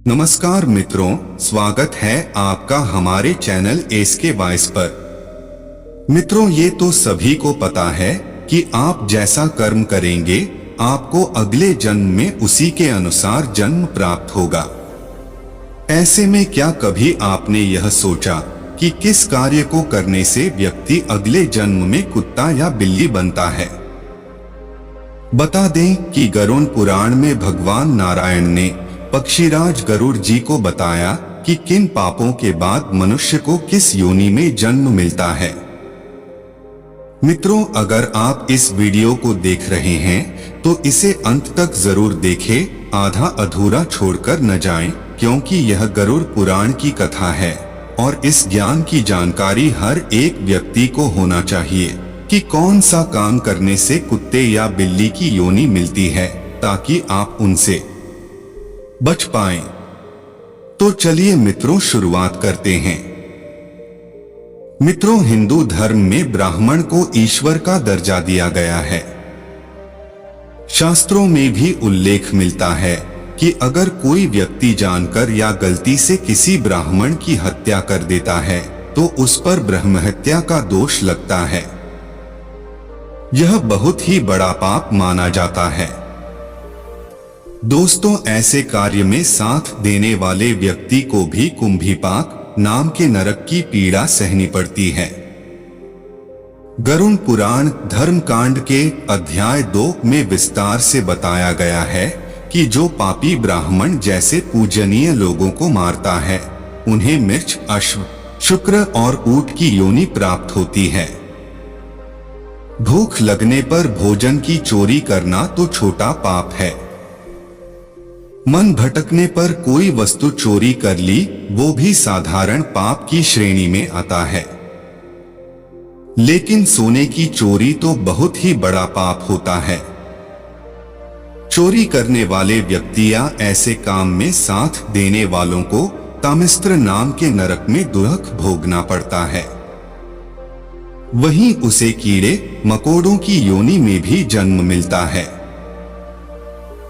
नमस्कार मित्रों, स्वागत है आपका हमारे चैनल एसके वॉइस पर। मित्रों, ये तो सभी को पता है कि आप जैसा कर्म करेंगे आपको अगले जन्म में उसी के अनुसार जन्म प्राप्त होगा। ऐसे में क्या कभी आपने यह सोचा कि किस कार्य को करने से व्यक्ति अगले जन्म में कुत्ता या बिल्ली बनता है? बता दें कि गरुड़ पुराण में भगवान नारायण ने पक्षीराज गरुड़ जी को बताया कि किन पापों के बाद मनुष्य को किस योनि में जन्म मिलता है। मित्रों, अगर आप इस वीडियो को देख रहे हैं तो इसे अंत तक जरूर देखें, आधा अधूरा छोड़कर न जाएं, क्योंकि यह गरुड़ पुराण की कथा है और इस ज्ञान की जानकारी हर एक व्यक्ति को होना चाहिए कि कौन सा काम करने से कुत्ते या बिल्ली की योनि मिलती है, ताकि आप उनसे बच पाएं। तो चलिए मित्रों, शुरुआत करते हैं। मित्रों, हिंदू धर्म में ब्राह्मण को ईश्वर का दर्जा दिया गया है। शास्त्रों में भी उल्लेख मिलता है कि अगर कोई व्यक्ति जानकर या गलती से किसी ब्राह्मण की हत्या कर देता है तो उस पर ब्रह्महत्या का दोष लगता है। यह बहुत ही बड़ा पाप माना जाता है। दोस्तों, ऐसे कार्य में साथ देने वाले व्यक्ति को भी कुंभीपाक नाम के नरक की पीड़ा सहनी पड़ती है। गरुड़ पुराण धर्मकांड के अध्याय 2 में विस्तार से बताया गया है कि जो पापी ब्राह्मण जैसे पूजनीय लोगों को मारता है उन्हें मिर्च, अश्व, शुक्र और ऊंट की योनि प्राप्त होती है। भूख लगने पर भोजन की चोरी करना तो छोटा पाप है। मन भटकने पर कोई वस्तु चोरी कर ली, वो भी साधारण पाप की श्रेणी में आता है। लेकिन सोने की चोरी तो बहुत ही बड़ा पाप होता है। चोरी करने वाले व्यक्ति या ऐसे काम में साथ देने वालों को तामिस्त्र नाम के नरक में दुख भोगना पड़ता है। वहीं उसे कीड़े मकोड़ों की योनि में भी जन्म मिलता है।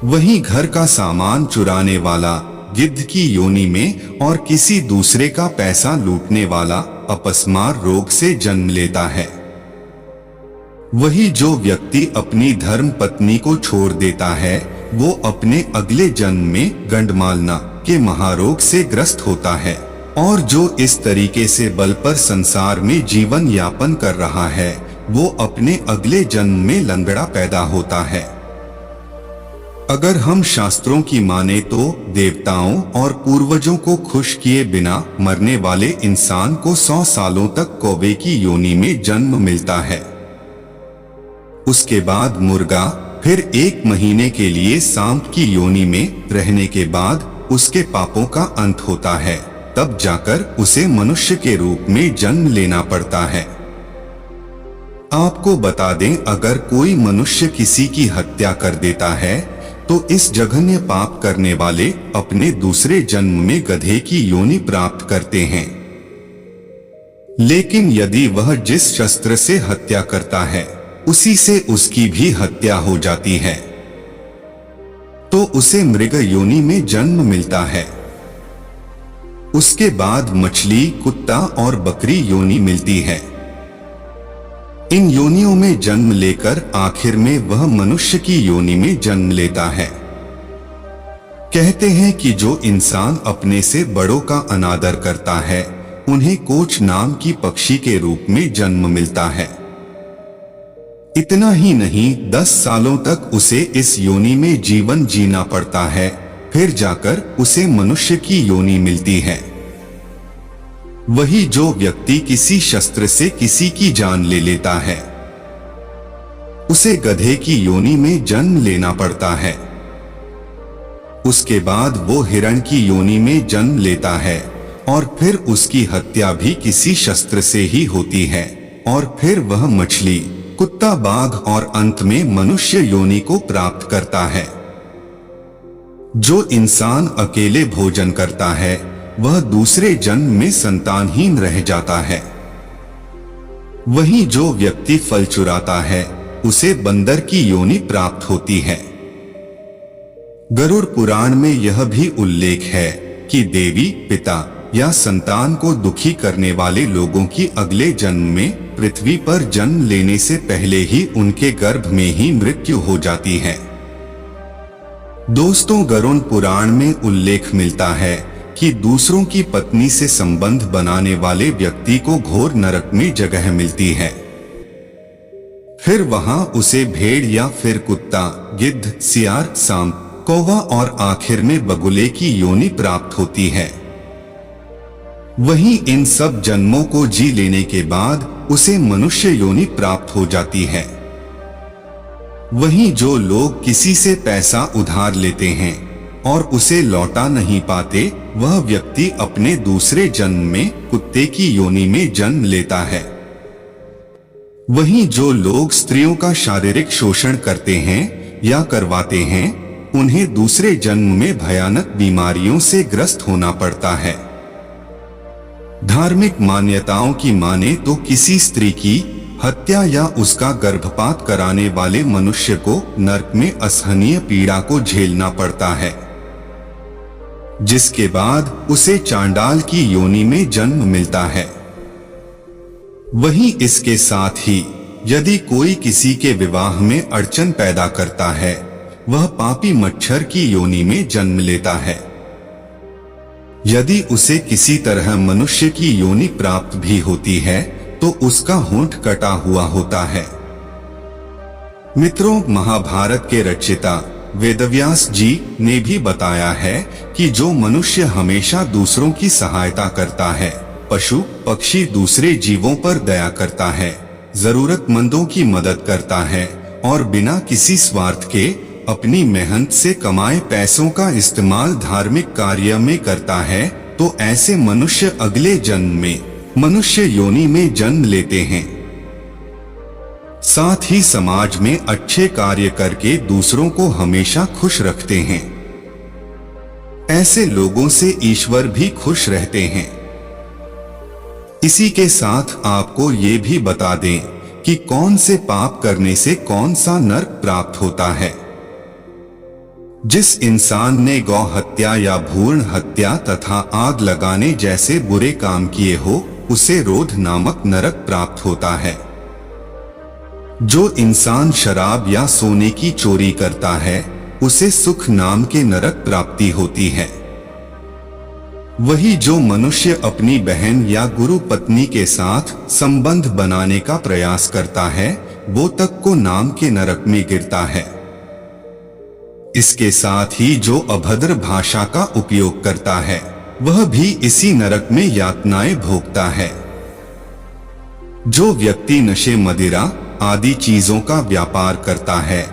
वहीं घर का सामान चुराने वाला गिद्ध की योनि में और किसी दूसरे का पैसा लूटने वाला अपस्मार रोग से जन्म लेता है। वही जो व्यक्ति अपनी धर्म पत्नी को छोड़ देता है वो अपने अगले जन्म में गंडमालना के महारोग से ग्रस्त होता है। और जो इस तरीके से बल पर संसार में जीवन यापन कर रहा है वो अपने अगले जन्म में लंगड़ा पैदा होता है। अगर हम शास्त्रों की माने तो देवताओं और पूर्वजों को खुश किए बिना मरने वाले इंसान को 100 सालों तक कौवे की योनि में जन्म मिलता है। उसके बाद मुर्गा, फिर 1 महीने के लिए सांप की योनि में रहने के बाद उसके पापों का अंत होता है, तब जाकर उसे मनुष्य के रूप में जन्म लेना पड़ता है। आपको बता दें, अगर कोई मनुष्य किसी की हत्या कर देता है तो इस जघन्य पाप करने वाले अपने दूसरे जन्म में गधे की योनि प्राप्त करते हैं। लेकिन यदि वह जिस शस्त्र से हत्या करता है उसी से उसकी भी हत्या हो जाती है तो उसे मृग योनि में जन्म मिलता है। उसके बाद मछली, कुत्ता और बकरी योनि मिलती है। इन योनियों में जन्म लेकर आखिर में वह मनुष्य की योनि में जन्म लेता है। कहते हैं कि जो इंसान अपने से बड़ों का अनादर करता है उन्हें कोच नाम की पक्षी के रूप में जन्म मिलता है। इतना ही नहीं, 10 सालों तक उसे इस योनि में जीवन जीना पड़ता है, फिर जाकर उसे मनुष्य की योनि मिलती है। वही जो व्यक्ति किसी शस्त्र से किसी की जान ले लेता है उसे गधे की योनि में जन्म लेना पड़ता है। उसके बाद वो हिरण की योनि में जन्म लेता है और फिर उसकी हत्या भी किसी शस्त्र से ही होती है और फिर वह मछली, कुत्ता, बाघ और अंत में मनुष्य योनि को प्राप्त करता है। जो इंसान अकेले भोजन करता है वह दूसरे जन्म में संतानहीन रह जाता है। वहीं जो व्यक्ति फल चुराता है उसे बंदर की योनि प्राप्त होती है। गरुड़ पुराण में यह भी उल्लेख है कि देवी, पिता या संतान को दुखी करने वाले लोगों की अगले जन्म में पृथ्वी पर जन्म लेने से पहले ही उनके गर्भ में ही मृत्यु हो जाती है। दोस्तों, गरुड़ पुराण में उल्लेख मिलता है कि दूसरों की पत्नी से संबंध बनाने वाले व्यक्ति को घोर नरक में जगह मिलती है। फिर वहां उसे भेड़ या फिर कुत्ता, गिद्ध, सियार, सांप, कौवा और आखिर में बगुले की योनि प्राप्त होती है। वहीं इन सब जन्मों को जी लेने के बाद उसे मनुष्य योनि प्राप्त हो जाती है। वहीं जो लोग किसी से पैसा उधार लेते हैं और उसे लौटा नहीं पाते, वह व्यक्ति अपने दूसरे जन्म में कुत्ते की योनि में जन्म लेता है। वहीं जो लोग स्त्रियों का शारीरिक शोषण करते हैं या करवाते हैं, उन्हें दूसरे जन्म में भयानक बीमारियों से ग्रस्त होना पड़ता है। धार्मिक मान्यताओं की माने तो किसी स्त्री की हत्या या उसका गर्भपात कराने वाले मनुष्य को नरक में असहनीय पीड़ा को झेलना पड़ता है, जिसके बाद उसे चांडाल की योनि में जन्म मिलता है। वहीं इसके साथ ही यदि कोई किसी के विवाह में अड़चन पैदा करता है, वह पापी मच्छर की योनि में जन्म लेता है। यदि उसे किसी तरह मनुष्य की योनि प्राप्त भी होती है तो उसका होंठ कटा हुआ होता है। मित्रों, महाभारत के रचयिता वेदव्यास जी ने भी बताया है कि जो मनुष्य हमेशा दूसरों की सहायता करता है, पशु पक्षी दूसरे जीवों पर दया करता है, जरूरतमंदों की मदद करता है और बिना किसी स्वार्थ के अपनी मेहनत से कमाए पैसों का इस्तेमाल धार्मिक कार्य में करता है, तो ऐसे मनुष्य अगले जन्म में मनुष्य योनि में जन्म लेते हैं। साथ ही समाज में अच्छे कार्य करके दूसरों को हमेशा खुश रखते हैं। ऐसे लोगों से ईश्वर भी खुश रहते हैं। इसी के साथ आपको ये भी बता दें कि कौन से पाप करने से कौन सा नरक प्राप्त होता है। जिस इंसान ने गौ हत्या या भ्रूण हत्या तथा आग लगाने जैसे बुरे काम किए हो, उसे रोध नामक नरक प्राप्त होता है। जो इंसान शराब या सोने की चोरी करता है, उसे सुख नाम के नरक प्राप्ति होती है। वही जो मनुष्य अपनी बहन या गुरु पत्नी के साथ संबंध बनाने का प्रयास करता है, वो तक को नाम के नरक में गिरता है। इसके साथ ही जो अभद्र भाषा का उपयोग करता है, वह भी इसी नरक में यातनाएं भोगता है। जो व्यक्ति नशे, मदिरा आदि चीजों का व्यापार करता है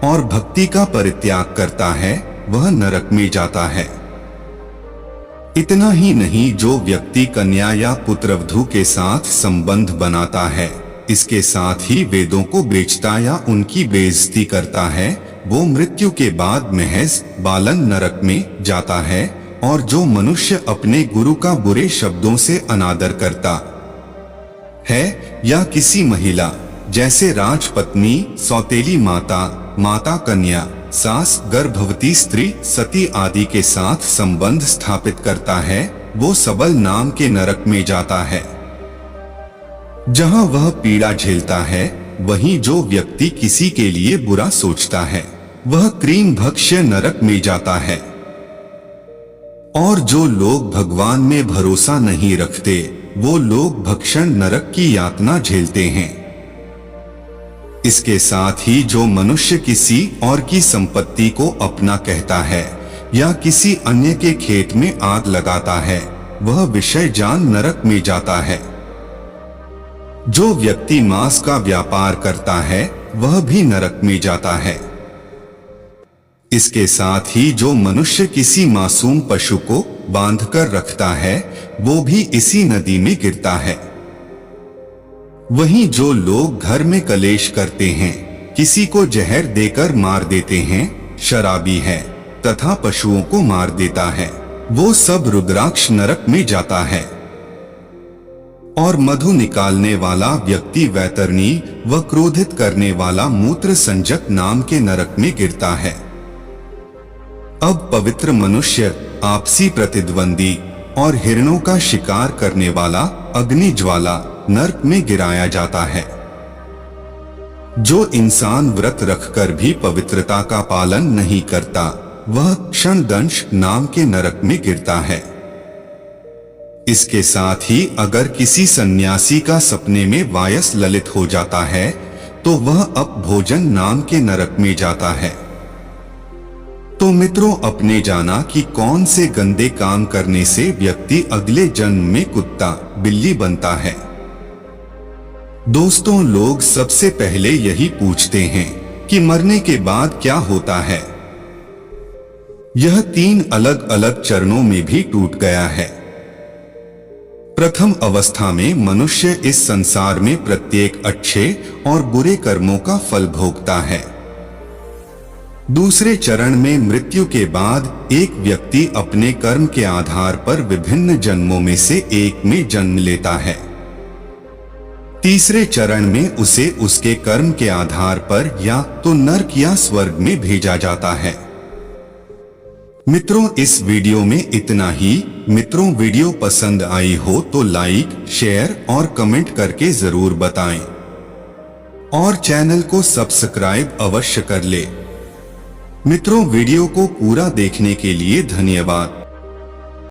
और भक्ति का परित्याग करता है, वह नरक में जाता है। इतना ही नहीं, जो व्यक्ति कन्या या पुत्रवधू के साथ संबंध बनाता है, इसके साथ ही वेदों को बेचता या उनकी बेइज्जती करता है, वो मृत्यु के बाद महज बालन नरक में जाता है। और जो मनुष्य अपने गुरु का बुरे शब्दों से अनादर करता है या किसी महिला जैसे राजपत्नी, सौतेली माता, माता कन्या, सास, गर्भवती स्त्री, सती आदि के साथ संबंध स्थापित करता है, वो सबल नाम के नरक में जाता है, जहां वह पीड़ा झेलता है। वहीं जो व्यक्ति किसी के लिए बुरा सोचता है, वह क्रीम भक्ष्य नरक में जाता है। और जो लोग भगवान में भरोसा नहीं रखते, वो लोग भक्षण नरक की यातना झेलते हैं। इसके साथ ही जो मनुष्य किसी और की संपत्ति को अपना कहता है या किसी अन्य के खेत में आग लगाता है, वह विषय जान नरक में जाता है। जो व्यक्ति मांस का व्यापार करता है, वह भी नरक में जाता है। इसके साथ ही जो मनुष्य किसी मासूम पशु को बांधकर रखता है, वो भी इसी नदी में गिरता है। वहीं जो लोग घर में कलेश करते हैं, किसी को जहर देकर मार देते हैं, शराबी है तथा पशुओं को मार देता है, वो सब रुद्राक्ष नरक में जाता है। और मधु निकालने वाला व्यक्ति वैतरणी व क्रोधित करने वाला मूत्र संजक नाम के नरक में गिरता है। अब पवित्र मनुष्य आपसी प्रतिद्वंदी और हिरणों का शिकार करने वाला अग्नि ज्वाला नरक में गिराया जाता है। जो इंसान व्रत रखकर भी पवित्रता का पालन नहीं करता, वह क्षणदंश नाम के नरक में गिरता है। इसके साथ ही अगर किसी सन्यासी का सपने में वायस ललित हो जाता है, तो वह अपभोजन नाम के नरक में जाता है। तो मित्रों, अपने जाना कि कौन से गंदे काम करने से व्यक्ति अगले जन्म में कुत्ता बिल्ली बनता है। दोस्तों, लोग सबसे पहले यही पूछते हैं कि मरने के बाद क्या होता है। यह 3 अलग अलग चरणों में भी टूट गया है। प्रथम अवस्था में मनुष्य इस संसार में प्रत्येक अच्छे और बुरे कर्मों का फल भोगता है। दूसरे चरण में मृत्यु के बाद एक व्यक्ति अपने कर्म के आधार पर विभिन्न जन्मों में से एक में जन्म लेता है। तीसरे चरण में उसे उसके कर्म के आधार पर या तो नरक या स्वर्ग में भेजा जाता है। मित्रों, इस वीडियो में इतना ही। मित्रों, वीडियो पसंद आई हो तो लाइक, शेयर और कमेंट करके जरूर बताएं और चैनल को सब्सक्राइब अवश्य कर ले। मित्रों, वीडियो को पूरा देखने के लिए धन्यवाद।